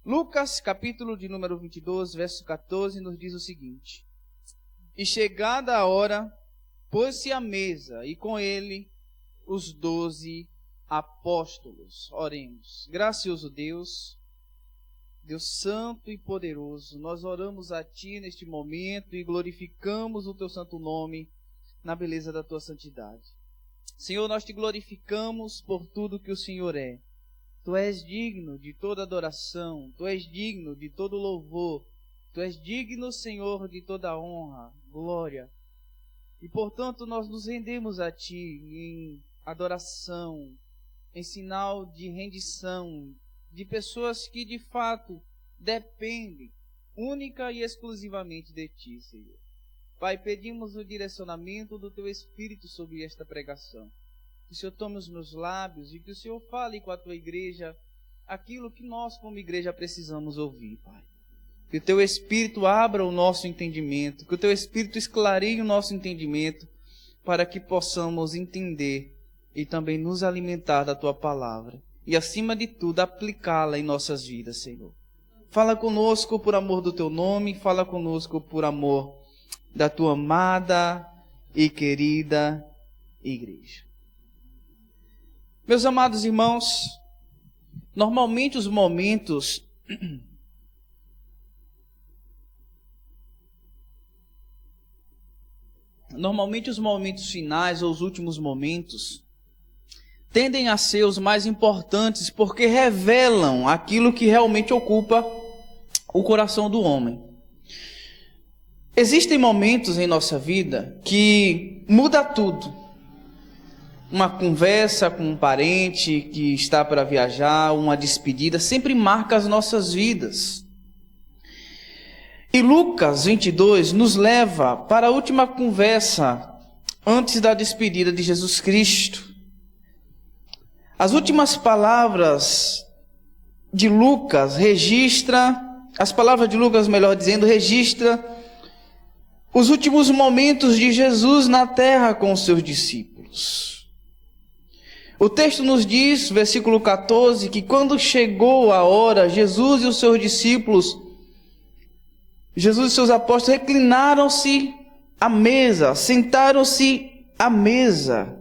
Lucas, capítulo de número 22, verso 14, nos diz o seguinte: E chegada a hora, pôs-se à mesa, e com ele os 12 apóstolos. Oremos. Gracioso Deus, Deus santo e poderoso, nós oramos a Ti neste momento e glorificamos o Teu santo nome na beleza da Tua santidade. Senhor, nós Te glorificamos por tudo que o Senhor é. Tu és digno de toda adoração, Tu és digno de todo louvor, Tu és digno, Senhor, de toda honra, glória. E, portanto, nós nos rendemos a Ti em adoração, em sinal de rendição, de pessoas que, de fato, dependem única e exclusivamente de Ti, Senhor. Pai, pedimos o direcionamento do Teu Espírito sobre esta pregação. Que o Senhor tome os meus lábios e que o Senhor fale com a Tua igreja aquilo que nós, como igreja, precisamos ouvir, Pai. Que o Teu Espírito abra o nosso entendimento, que o Teu Espírito esclareie o nosso entendimento, para que possamos entender e também nos alimentar da Tua palavra. E, acima de tudo, aplicá-la em nossas vidas, Senhor. Fala conosco por amor do Teu nome, fala conosco por amor da Tua amada e querida igreja. Meus amados irmãos, normalmente os momentos finais ou os últimos momentos tendem a ser os mais importantes porque revelam aquilo que realmente ocupa o coração do homem. Existem momentos em nossa vida que muda tudo. Uma conversa com um parente que está para viajar, uma despedida, sempre marca as nossas vidas. E Lucas 22 nos leva para a última conversa antes da despedida de Jesus Cristo. As últimas palavras de Lucas registra os últimos momentos de Jesus na terra com os seus discípulos. O texto nos diz, versículo 14, que quando chegou a hora, Jesus e seus apóstolos reclinaram-se à mesa, sentaram-se à mesa.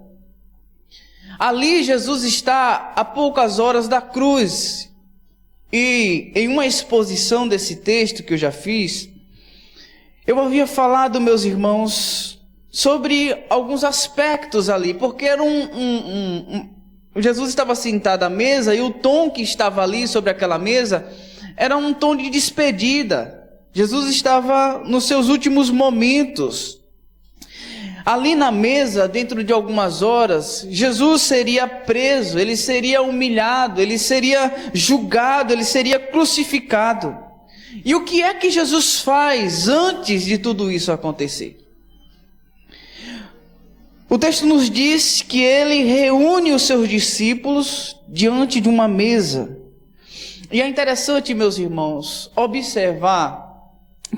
Ali Jesus está a poucas horas da cruz. E em uma exposição desse texto que eu já fiz, eu havia falado, meus irmãos, sobre alguns aspectos ali, porque era Jesus estava sentado à mesa e o tom que estava ali sobre aquela mesa era um tom de despedida. Jesus estava nos seus últimos momentos. Ali na mesa, dentro de algumas horas, Jesus seria preso, ele seria humilhado, ele seria julgado, ele seria crucificado. E o que é que Jesus faz antes de tudo isso acontecer? O texto nos diz que ele reúne os seus discípulos diante de uma mesa. E é interessante, meus irmãos, observar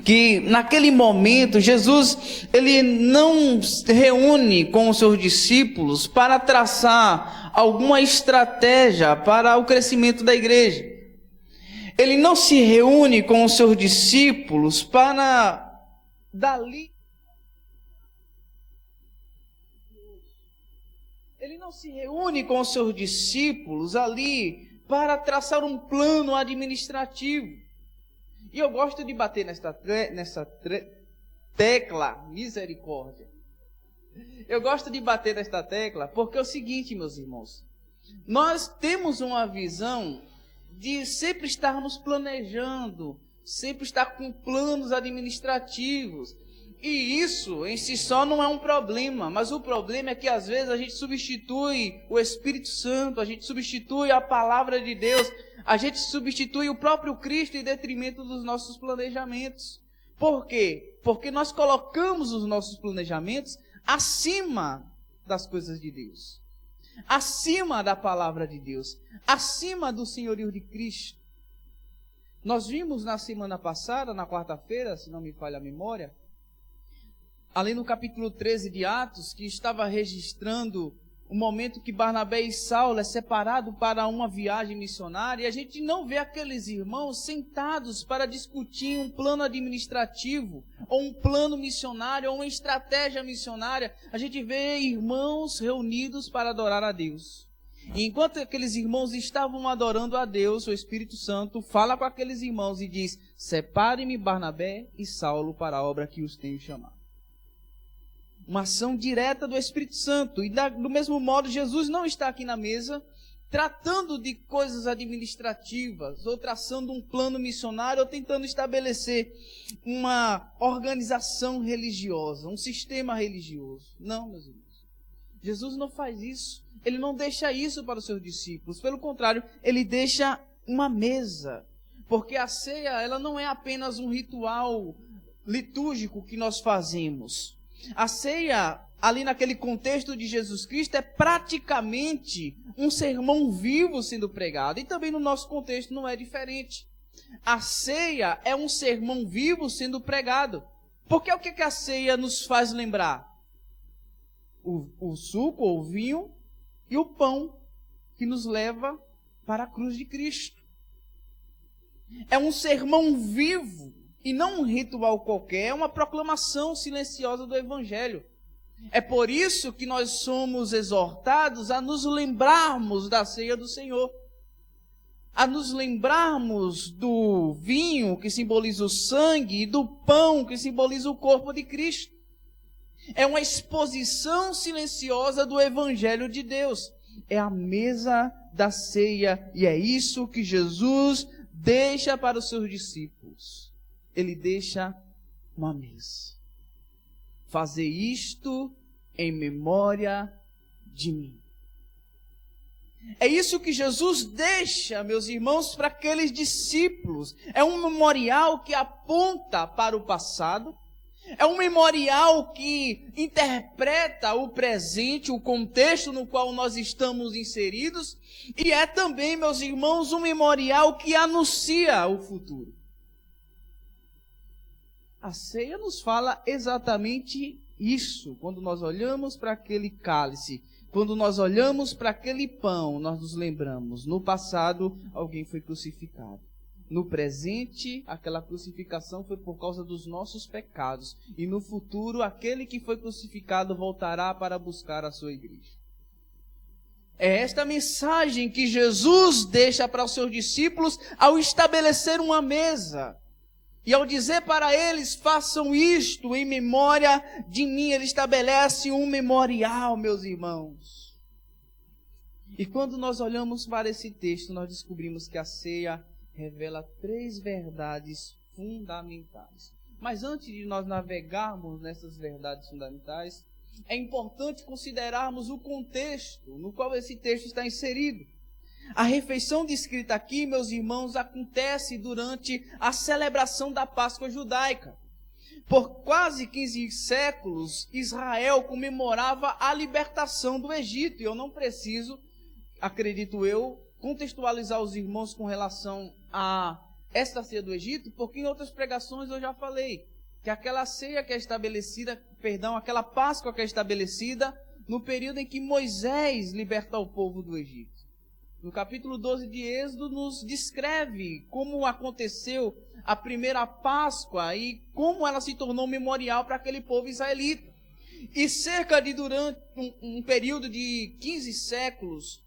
que naquele momento Jesus ele não se reúne com os seus discípulos para traçar alguma estratégia para o crescimento da igreja. Ele não se reúne com os seus discípulos para dali. Ele não se reúne com os seus discípulos ali para traçar um plano administrativo. E eu gosto de bater nessa tecla, misericórdia. Eu gosto de bater nesta tecla porque é o seguinte, meus irmãos. Nós temos uma visão de sempre estarmos planejando, sempre estar com planos administrativos. E isso em si só não é um problema, mas o problema é que às vezes a gente substitui o Espírito Santo, a gente substitui a palavra de Deus, a gente substitui o próprio Cristo em detrimento dos nossos planejamentos. Por quê? Porque nós colocamos os nossos planejamentos acima das coisas de Deus, acima da palavra de Deus, acima do senhorio de Cristo. Nós vimos na semana passada, na quarta-feira, se não me falha a memória, ali no capítulo 13 de Atos, que estava registrando o momento que Barnabé e Saulo é separado para uma viagem missionária, e a gente não vê aqueles irmãos sentados para discutir um plano administrativo, ou um plano missionário, ou uma estratégia missionária. A gente vê irmãos reunidos para adorar a Deus. E enquanto aqueles irmãos estavam adorando a Deus, o Espírito Santo fala com aqueles irmãos e diz: separe-me Barnabé e Saulo para a obra que os tenho chamado. Uma ação direta do Espírito Santo. E do mesmo modo, Jesus não está aqui na mesa tratando de coisas administrativas, ou traçando um plano missionário, ou tentando estabelecer uma organização religiosa, um sistema religioso. Não, meus irmãos. Jesus não faz isso. Ele não deixa isso para os seus discípulos. Pelo contrário, ele deixa uma mesa. Porque a ceia, ela não é apenas um ritual litúrgico que nós fazemos. A ceia, ali naquele contexto de Jesus Cristo, é praticamente um sermão vivo sendo pregado. E também no nosso contexto não é diferente. A ceia é um sermão vivo sendo pregado. Porque o que a ceia nos faz lembrar? O suco ou o vinho e o pão que nos leva para a cruz de Cristo. É um sermão vivo. E não um ritual qualquer, é uma proclamação silenciosa do Evangelho. É por isso que nós somos exortados a nos lembrarmos da ceia do Senhor. A nos lembrarmos do vinho, que simboliza o sangue, e do pão, que simboliza o corpo de Cristo. É uma exposição silenciosa do Evangelho de Deus. É a mesa da ceia, e é isso que Jesus deixa para os seus discípulos. Ele deixa uma mesa. Fazer isto em memória de mim. É isso que Jesus deixa, meus irmãos, para aqueles discípulos. É um memorial que aponta para o passado. É um memorial que interpreta o presente, o contexto no qual nós estamos inseridos. E é também, meus irmãos, um memorial que anuncia o futuro. A ceia nos fala exatamente isso. Quando nós olhamos para aquele cálice, quando nós olhamos para aquele pão, nós nos lembramos, no passado alguém foi crucificado. No presente, aquela crucificação foi por causa dos nossos pecados. E no futuro, aquele que foi crucificado voltará para buscar a sua igreja. É esta mensagem que Jesus deixa para os seus discípulos ao estabelecer uma mesa. E ao dizer para eles, façam isto em memória de mim, ele estabelece um memorial, meus irmãos. E quando nós olhamos para esse texto, nós descobrimos que a ceia revela 3 verdades fundamentais. Mas antes de nós navegarmos nessas verdades fundamentais, é importante considerarmos o contexto no qual esse texto está inserido. A refeição descrita aqui, meus irmãos, acontece durante a celebração da Páscoa judaica. Por quase 15 séculos, Israel comemorava a libertação do Egito. E eu não preciso, acredito eu, contextualizar os irmãos com relação a esta ceia do Egito, porque em outras pregações eu já falei que aquela ceia que é estabelecida, aquela Páscoa que é estabelecida no período em que Moisés liberta o povo do Egito. No capítulo 12 de Êxodo nos descreve como aconteceu a primeira Páscoa e como ela se tornou memorial para aquele povo israelita. E durante um período de 15 séculos,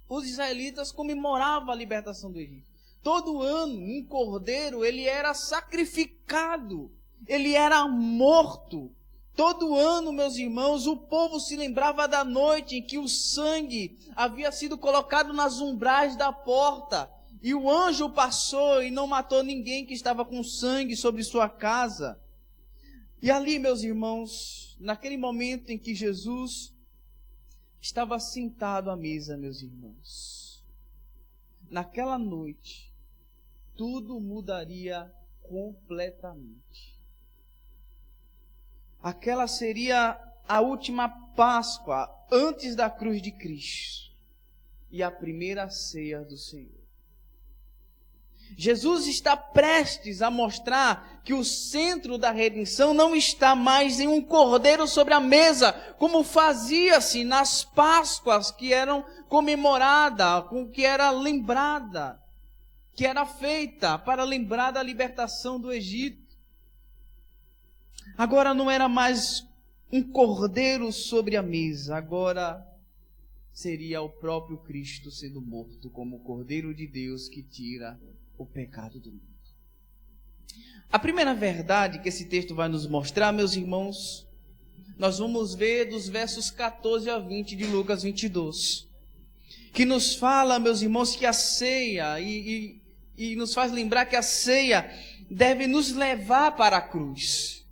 os israelitas comemoravam a libertação do Egito. Todo ano, um cordeiro, ele era sacrificado, ele era morto. Todo ano, meus irmãos, o povo se lembrava da noite em que o sangue havia sido colocado nas umbrais da porta. E o anjo passou e não matou ninguém que estava com sangue sobre sua casa. E ali, meus irmãos, naquele momento em que Jesus estava sentado à mesa, meus irmãos, naquela noite, tudo mudaria completamente. Aquela seria a última Páscoa antes da cruz de Cristo e a primeira ceia do Senhor. Jesus está prestes a mostrar que o centro da redenção não está mais em um cordeiro sobre a mesa, como fazia-se nas Páscoas que eram comemoradas, que era lembrada, que era feita para lembrar da libertação do Egito. Agora não era mais um cordeiro sobre a mesa, agora seria o próprio Cristo sendo morto como o Cordeiro de Deus que tira o pecado do mundo. A primeira verdade que esse texto vai nos mostrar, meus irmãos, nós vamos ver dos versos 14 a 20 de Lucas 22, que nos fala, meus irmãos, que a ceia, e nos faz lembrar que a ceia deve nos levar para a cruz.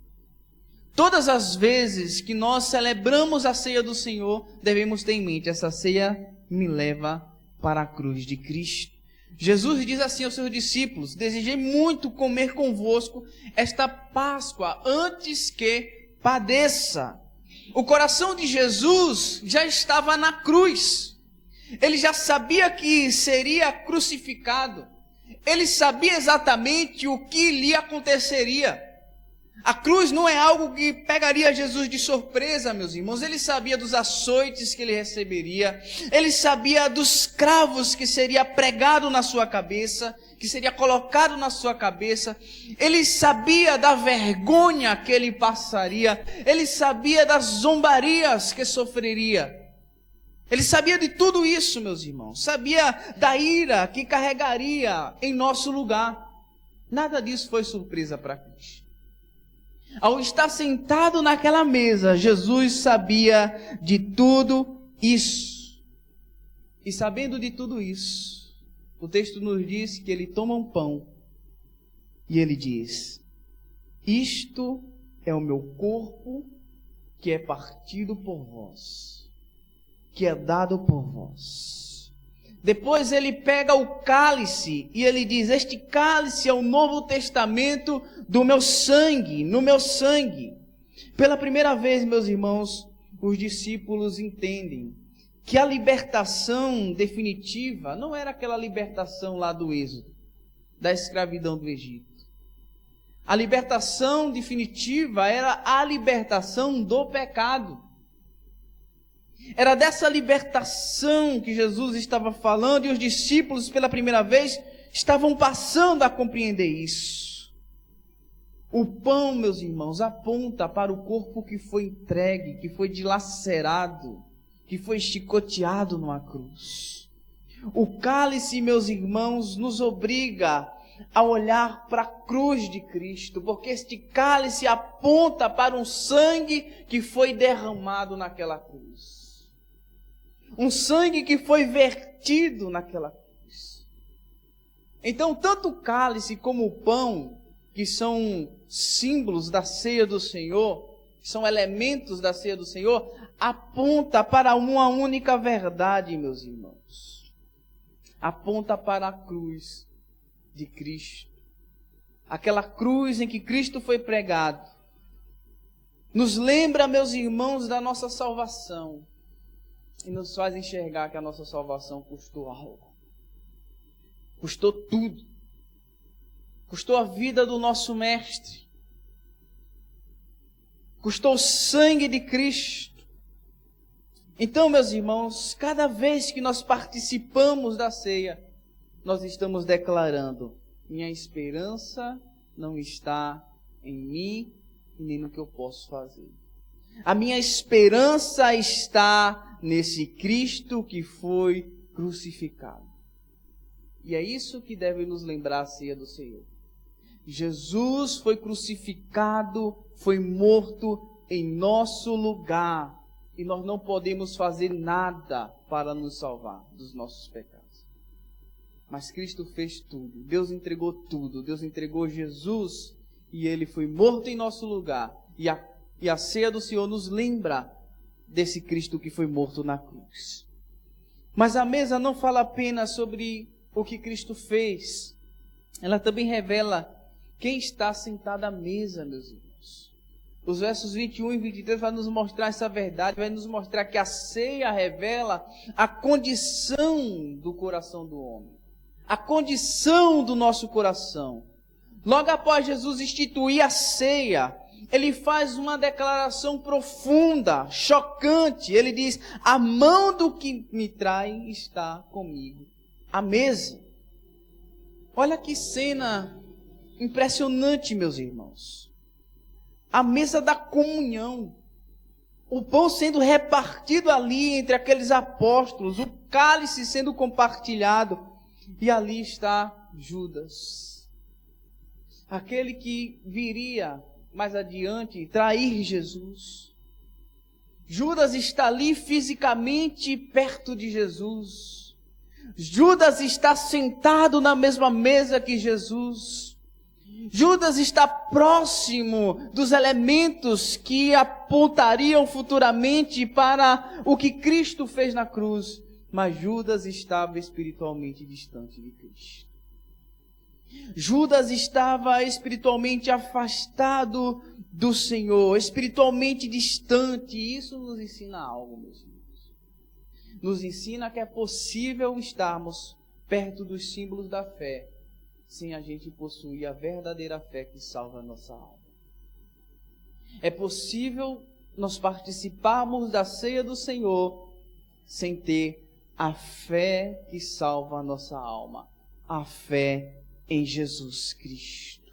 Todas as vezes que nós celebramos a ceia do Senhor, devemos ter em mente, essa ceia me leva para a cruz de Cristo. Jesus diz assim aos seus discípulos: desejei muito comer convosco esta Páscoa antes que padeça. O coração de Jesus já estava na cruz. Ele já sabia que seria crucificado. Ele sabia exatamente o que lhe aconteceria. A cruz não é algo que pegaria Jesus de surpresa, meus irmãos. Ele sabia dos açoites que ele receberia. Ele sabia dos cravos que seria pregado na sua cabeça, que seria colocado na sua cabeça. Ele sabia da vergonha que ele passaria. Ele sabia das zombarias que sofreria. Ele sabia de tudo isso, meus irmãos. Sabia da ira que carregaria em nosso lugar. Nada disso foi surpresa para Cristo. Ao estar sentado naquela mesa, Jesus sabia de tudo isso. E sabendo de tudo isso, o texto nos diz que ele toma um pão e ele diz: isto é o meu corpo que é partido por vós, que é dado por vós. Depois ele pega o cálice e ele diz: este cálice é o Novo Testamento do meu sangue, no meu sangue. Pela primeira vez, meus irmãos, os discípulos entendem que a libertação definitiva não era aquela libertação lá do Êxodo, da escravidão do Egito. A libertação definitiva era a libertação do pecado. Era dessa libertação que Jesus estava falando e os discípulos, pela primeira vez, estavam passando a compreender isso. O pão, meus irmãos, aponta para o corpo que foi entregue, que foi dilacerado, que foi chicoteado numa cruz. O cálice, meus irmãos, nos obriga a olhar para a cruz de Cristo, porque este cálice aponta para um sangue que foi derramado naquela cruz. Um sangue que foi vertido naquela cruz. Então, tanto o cálice como o pão, que são símbolos da ceia do Senhor, que são elementos da ceia do Senhor, aponta para uma única verdade, meus irmãos. Aponta para a cruz de Cristo. Aquela cruz em que Cristo foi pregado. Nos lembra, meus irmãos, da nossa salvação. E nos faz enxergar que a nossa salvação custou algo. Custou tudo. Custou a vida do nosso Mestre. Custou o sangue de Cristo. Então, meus irmãos, cada vez que nós participamos da ceia, nós estamos declarando: minha esperança não está em mim e nem no que eu posso fazer. A minha esperança está nesse Cristo que foi crucificado. E é isso que deve nos lembrar a ceia do Senhor. Jesus foi crucificado, foi morto em nosso lugar. E nós não podemos fazer nada para nos salvar dos nossos pecados. Mas Cristo fez tudo. Deus entregou tudo. Deus entregou Jesus e Ele foi morto em nosso lugar. E a ceia do Senhor nos lembra desse Cristo que foi morto na cruz. Mas a mesa não fala apenas sobre o que Cristo fez. Ela também revela quem está sentado à mesa, meus irmãos. Os versos 21 e 23 vai nos mostrar essa verdade, vai nos mostrar que a ceia revela a condição do coração do homem. a condição do nosso coração. Logo após Jesus instituir a ceia, ele faz uma declaração profunda, chocante. Ele diz: a mão do que me trai está comigo à mesa. Olha que cena impressionante, meus irmãos. A mesa da comunhão. O pão sendo repartido ali entre aqueles apóstolos, o cálice sendo compartilhado. E ali está Judas. Aquele que viria mais adiante trair Jesus. Judas está ali fisicamente perto de Jesus. Judas está sentado na mesma mesa que Jesus. Judas está próximo dos elementos que apontariam futuramente para o que Cristo fez na cruz. Mas Judas estava espiritualmente distante de Cristo. Judas estava espiritualmente afastado do Senhor, espiritualmente distante. E isso nos ensina algo, meus irmãos. Nos ensina que é possível estarmos perto dos símbolos da fé, sem a gente possuir a verdadeira fé que salva a nossa alma. É possível nós participarmos da ceia do Senhor sem ter a fé que salva a nossa alma, a fé em Jesus Cristo.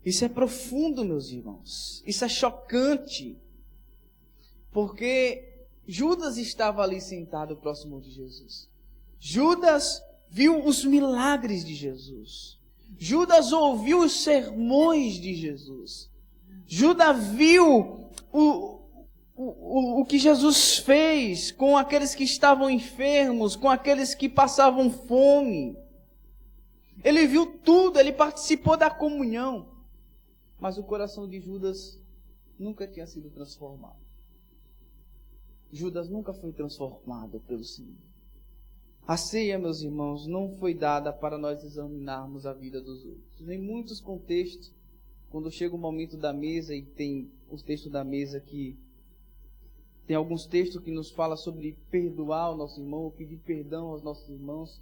Isso é profundo, meus irmãos. Isso é chocante, porque Judas estava ali sentado próximo de Jesus. Judas viu os milagres de Jesus. Judas ouviu os sermões de Jesus. Judas viu o que Jesus fez com aqueles que estavam enfermos, com aqueles que passavam fome. Ele viu tudo, ele participou da comunhão. Mas o coração de Judas nunca tinha sido transformado. Judas nunca foi transformado pelo Senhor. A ceia, meus irmãos, não foi dada para nós examinarmos a vida dos outros. Em muitos contextos, quando chega o momento da mesa, e tem os textos da mesa que tem alguns textos que nos falam sobre perdoar o nosso irmão, pedir perdão aos nossos irmãos.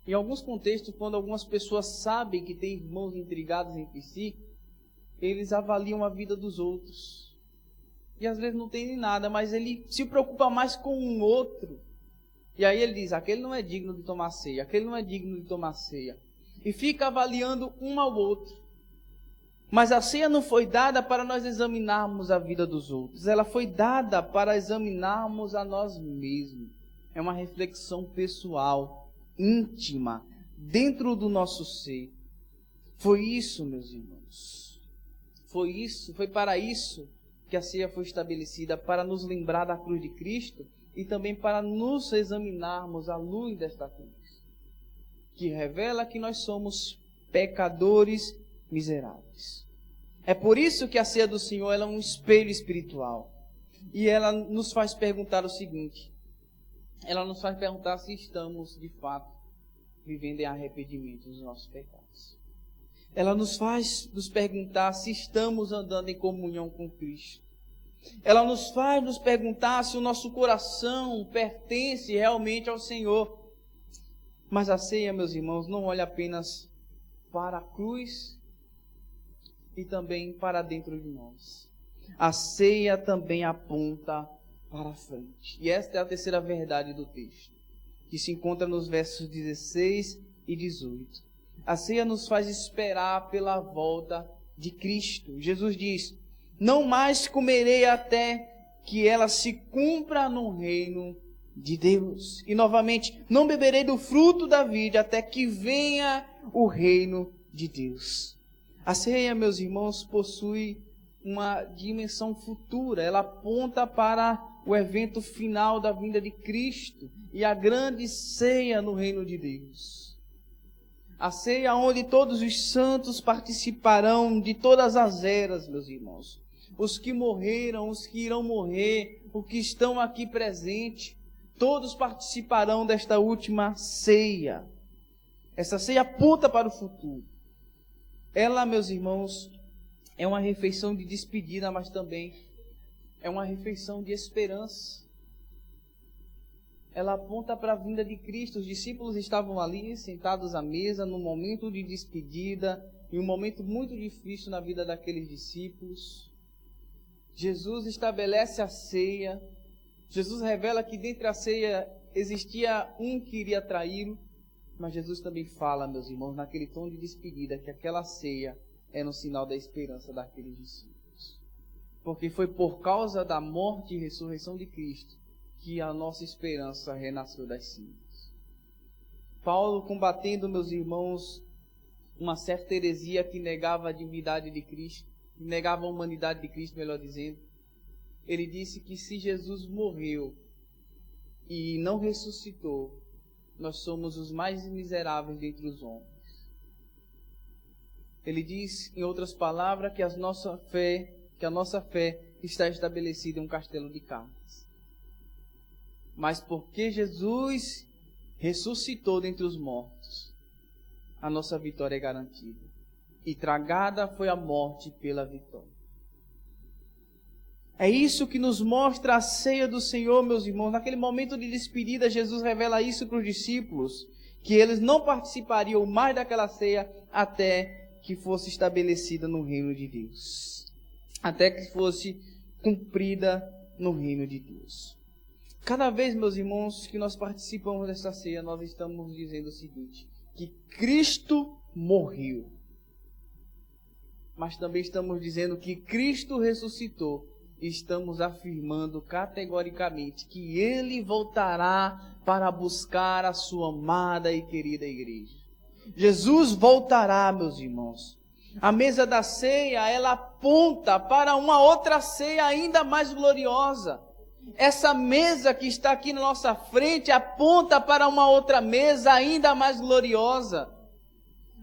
Em alguns contextos, quando algumas pessoas sabem que têm irmãos intrigados entre si, eles avaliam a vida dos outros. E às vezes não tem nem nada, mas ele se preocupa mais com um outro. E aí ele diz: aquele não é digno de tomar ceia, aquele não é digno de tomar ceia. E fica avaliando um ao outro. Mas a ceia não foi dada para nós examinarmos a vida dos outros. Ela foi dada para examinarmos a nós mesmos. É uma reflexão pessoal, íntima, dentro do nosso ser. Foi isso, meus irmãos. Foi para isso que a ceia foi estabelecida, para nos lembrar da cruz de Cristo e também para nos examinarmos à luz desta cruz, que revela que nós somos pecadores miseráveis. É por isso que a ceia do Senhor ela é um espelho espiritual. E ela nos faz perguntar o seguinte: ela nos faz perguntar se estamos, de fato, vivendo em arrependimento dos nossos pecados. Ela nos faz nos perguntar se estamos andando em comunhão com Cristo. Ela nos faz nos perguntar se o nosso coração pertence realmente ao Senhor. Mas a ceia, meus irmãos, não olha apenas para a cruz e também para dentro de nós. A ceia também aponta para a frente. E esta é a terceira verdade do texto, que se encontra nos versos 16 e 18. A ceia nos faz esperar pela volta de Cristo. Jesus diz: não mais comerei até que ela se cumpra no reino de Deus. E novamente, não beberei do fruto da vide até que venha o reino de Deus. A ceia, meus irmãos, possui uma dimensão futura. Ela aponta para o evento final da vinda de Cristo e a grande ceia no reino de Deus. A ceia onde todos os santos participarão de todas as eras, meus irmãos. Os que morreram, os que irão morrer, os que estão aqui presentes, todos participarão desta última ceia. Essa ceia aponta para o futuro. Ela, meus irmãos, é uma refeição de despedida, mas também é uma refeição de esperança. ela aponta para a vinda de Cristo. Os discípulos estavam ali, sentados à mesa, num momento de despedida, em um momento muito difícil na vida daqueles discípulos. Jesus estabelece a ceia. Jesus revela que dentre a ceia existia um que iria traí-lo, mas Jesus também fala, meus irmãos, naquele tom de despedida, que aquela ceia era um sinal da esperança daqueles discípulos. Porque foi por causa da morte e ressurreição de Cristo que a nossa esperança renasceu das cinzas. Paulo, combatendo, meus irmãos, uma certa heresia que negava a divindade de Cristo, que negava a humanidade de Cristo, melhor dizendo, ele disse que se Jesus morreu e não ressuscitou, nós somos os mais miseráveis dentre os homens. Ele diz, em outras palavras, que a nossa fé está estabelecida em um castelo de cartas. Mas porque Jesus ressuscitou dentre os mortos, a nossa vitória é garantida. E tragada foi a morte pela vitória. É isso que nos mostra a ceia do Senhor, meus irmãos. Naquele momento de despedida, Jesus revela isso para os discípulos, que eles não participariam mais daquela ceia até que fosse estabelecida no reino de Deus. Até que fosse cumprida no reino de Deus. Cada vez, meus irmãos, que nós participamos dessa ceia, nós estamos dizendo o seguinte, que Cristo morreu. Mas também estamos dizendo que Cristo ressuscitou. E estamos afirmando categoricamente que Ele voltará para buscar a sua amada e querida igreja. Jesus voltará, meus irmãos. A mesa da ceia, ela aponta para uma outra ceia ainda mais gloriosa. Essa mesa que está aqui na nossa frente aponta para uma outra mesa ainda mais gloriosa.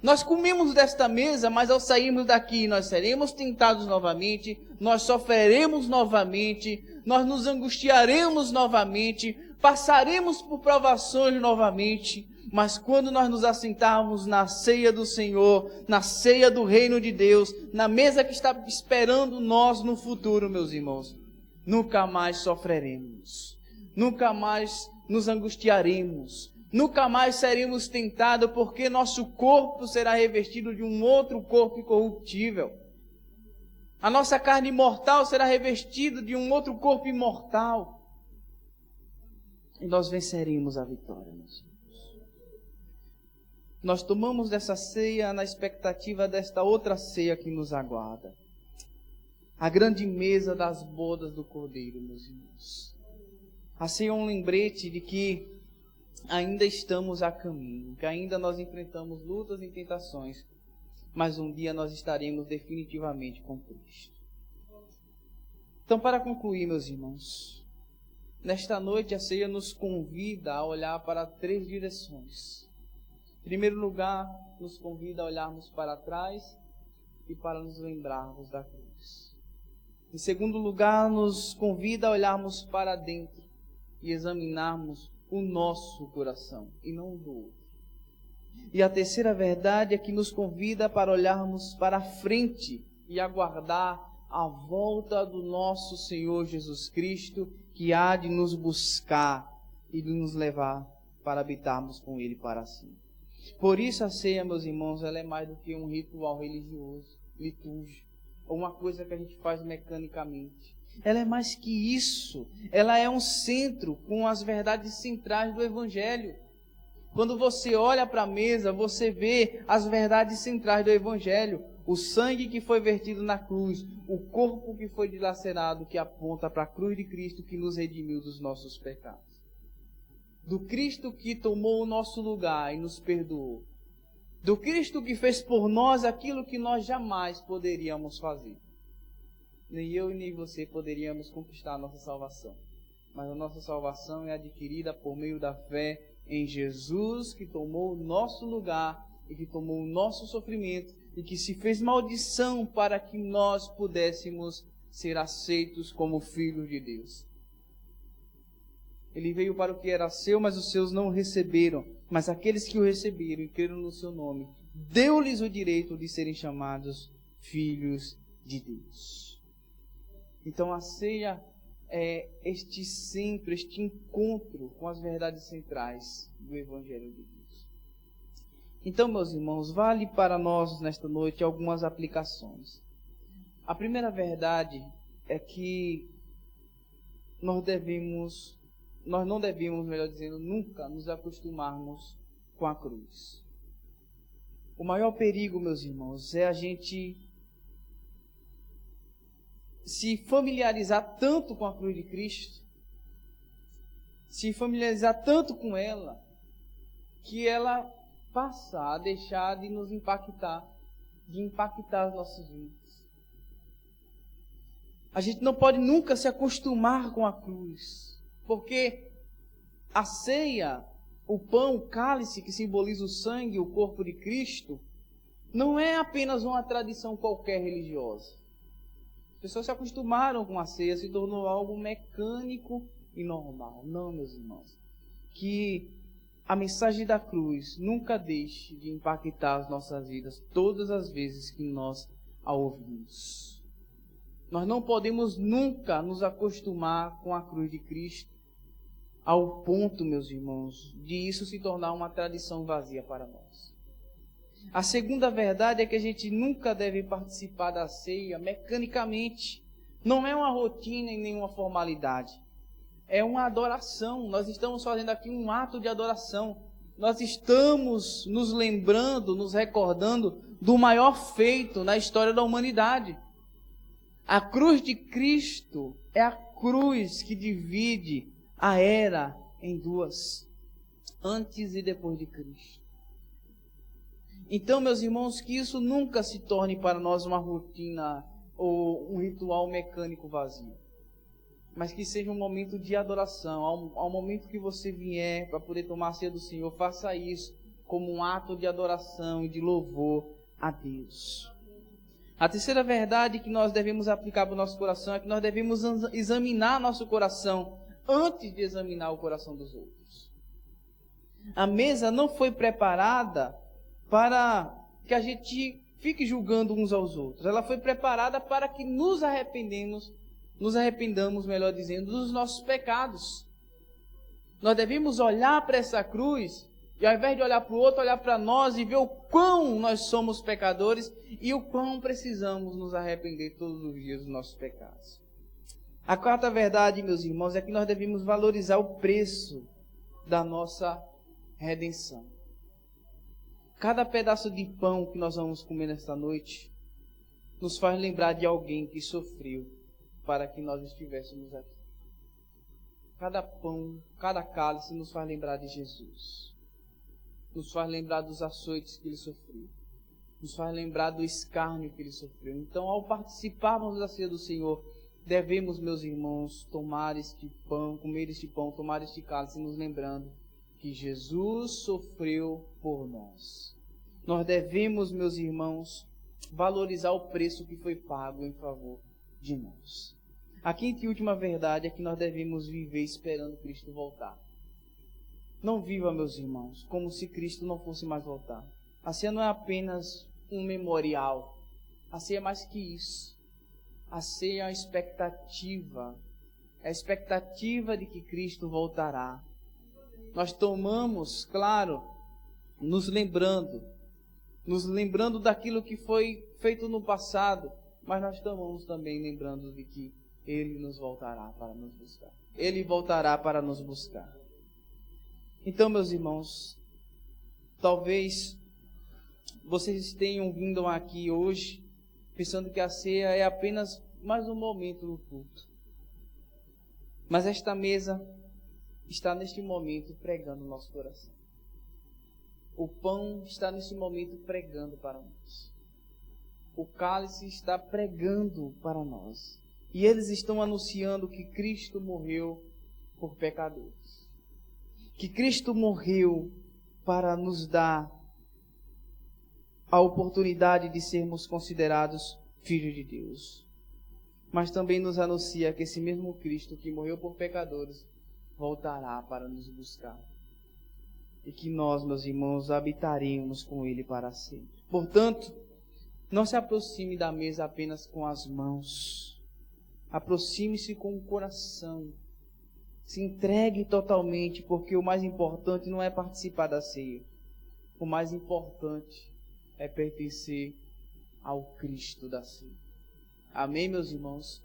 Nós comemos desta mesa, mas ao sairmos daqui nós seremos tentados novamente, nós sofreremos novamente, nós nos angustiaremos novamente, passaremos por provações novamente. Mas quando nós nos assentarmos na ceia do Senhor, na ceia do reino de Deus, na mesa que está esperando nós no futuro, meus irmãos, nunca mais sofreremos, nunca mais nos angustiaremos, nunca mais seremos tentados, porque nosso corpo será revestido de um outro corpo incorruptível. A nossa carne mortal será revestida de um outro corpo imortal. E nós venceremos a vitória, meus irmãos. Nós tomamos dessa ceia na expectativa desta outra ceia que nos aguarda. A grande mesa das bodas do Cordeiro, meus irmãos. A ceia é um lembrete de que ainda estamos a caminho, que ainda nós enfrentamos lutas e tentações, mas um dia nós estaremos definitivamente com Cristo. Então, para concluir, meus irmãos, nesta noite a ceia nos convida a olhar para 3 direções. Em primeiro lugar, nos convida a olharmos para trás e para nos lembrarmos da cruz. Em segundo lugar, nos convida a olharmos para dentro e examinarmos o nosso coração e não o do outro. E a terceira verdade é que nos convida para olharmos para frente e aguardar a volta do nosso Senhor Jesus Cristo, que há de nos buscar e de nos levar para habitarmos com Ele para sempre. Por isso a ceia, meus irmãos, ela é mais do que um ritual religioso, litúrgico, ou uma coisa que a gente faz mecanicamente. Ela é mais que isso. Ela é um centro com as verdades centrais do Evangelho. Quando você olha para a mesa, você vê as verdades centrais do Evangelho. O sangue que foi vertido na cruz, o corpo que foi dilacerado, que aponta para a cruz de Cristo que nos redimiu dos nossos pecados. Do Cristo que tomou o nosso lugar e nos perdoou. Do Cristo que fez por nós aquilo que nós jamais poderíamos fazer. Nem eu e nem você poderíamos conquistar a nossa salvação. Mas a nossa salvação é adquirida por meio da fé em Jesus, que tomou o nosso lugar e que tomou o nosso sofrimento e que se fez maldição para que nós pudéssemos ser aceitos como filhos de Deus. Ele veio para o que era seu, mas os seus não o receberam. Mas aqueles que o receberam e creram no seu nome, deu-lhes o direito de serem chamados filhos de Deus. Então a ceia este centro, este encontro com as verdades centrais do Evangelho de Deus. Então, meus irmãos, vale para nós nesta noite algumas aplicações. A primeira verdade é que nós não devemos, melhor dizendo, nunca nos acostumarmos com a cruz. O maior perigo, meus irmãos, é a gente se familiarizar tanto com a cruz de Cristo, se familiarizar tanto com ela, que ela passar a deixar de nos impactar, de impactar as nossas vidas. A gente não pode nunca se acostumar com a cruz, porque a ceia, o pão, o cálice que simboliza o sangue, o corpo de Cristo, não é apenas uma tradição qualquer religiosa. As pessoas se acostumaram com a ceia, se tornou algo mecânico e normal. Não, meus irmãos. Que a mensagem da cruz nunca deixe de impactar as nossas vidas todas as vezes que nós a ouvimos. Nós não podemos nunca nos acostumar com a cruz de Cristo ao ponto, meus irmãos, de isso se tornar uma tradição vazia para nós. A segunda verdade é que a gente nunca deve participar da ceia mecanicamente. Não é uma rotina e nenhuma formalidade. É uma adoração. Nós estamos fazendo aqui um ato de adoração. Nós estamos nos lembrando, nos recordando do maior feito na história da humanidade. A cruz de Cristo é a cruz que divide a era em duas, antes e depois de Cristo. Então, meus irmãos, que isso nunca se torne para nós uma rotina ou um ritual mecânico vazio, mas que seja um momento de adoração. Ao momento que você vier para poder tomar a ceia do Senhor, faça isso como um ato de adoração e de louvor a Deus. A terceira verdade que nós devemos aplicar para o nosso coração é que nós devemos examinar nosso coração antes de examinar o coração dos outros. A mesa não foi preparada para que a gente fique julgando uns aos outros. Ela foi preparada para que nos arrependamos, melhor dizendo, dos nossos pecados. Nós devemos olhar para essa cruz e, ao invés de olhar para o outro, olhar para nós e ver o quão nós somos pecadores e o quão precisamos nos arrepender todos os dias dos nossos pecados. A quarta verdade, meus irmãos, é que nós devemos valorizar o preço da nossa redenção. Cada pedaço de pão que nós vamos comer nesta noite nos faz lembrar de alguém que sofreu para que nós estivéssemos aqui. Cada pão, cada cálice nos faz lembrar de Jesus. Nos faz lembrar dos açoites que ele sofreu. Nos faz lembrar do escárnio que ele sofreu. Então, ao participarmos da ceia do Senhor, devemos, meus irmãos, tomar este pão, comer este pão, tomar este cálice, nos lembrando que Jesus sofreu por nós. Nós devemos, meus irmãos, valorizar o preço que foi pago em favor de nós. A quinta e última verdade é que nós devemos viver esperando Cristo voltar. Não viva, meus irmãos, como se Cristo não fosse mais voltar. A ceia não é apenas um memorial. A ceia é mais que isso. A ceia é uma expectativa. É a expectativa de que Cristo voltará. Nós tomamos, claro, nos lembrando daquilo que foi feito no passado, mas nós tomamos também lembrando de que Ele nos voltará para nos buscar. Ele voltará para nos buscar. Então, meus irmãos, talvez vocês tenham vindo aqui hoje pensando que a ceia é apenas mais um momento no culto. Mas esta mesa está neste momento pregando no nosso coração. O pão está neste momento pregando para nós. O cálice está pregando para nós. E eles estão anunciando que Cristo morreu por pecadores. Que Cristo morreu para nos dar a oportunidade de sermos considerados filhos de Deus. Mas também nos anuncia que esse mesmo Cristo que morreu por pecadores voltará para nos buscar. E que nós, meus irmãos, habitaremos com Ele para sempre. Portanto, não se aproxime da mesa apenas com as mãos. Aproxime-se com o coração. Se entregue totalmente, porque o mais importante não é participar da ceia. O mais importante é pertencer ao Cristo da ceia. Amém, meus irmãos?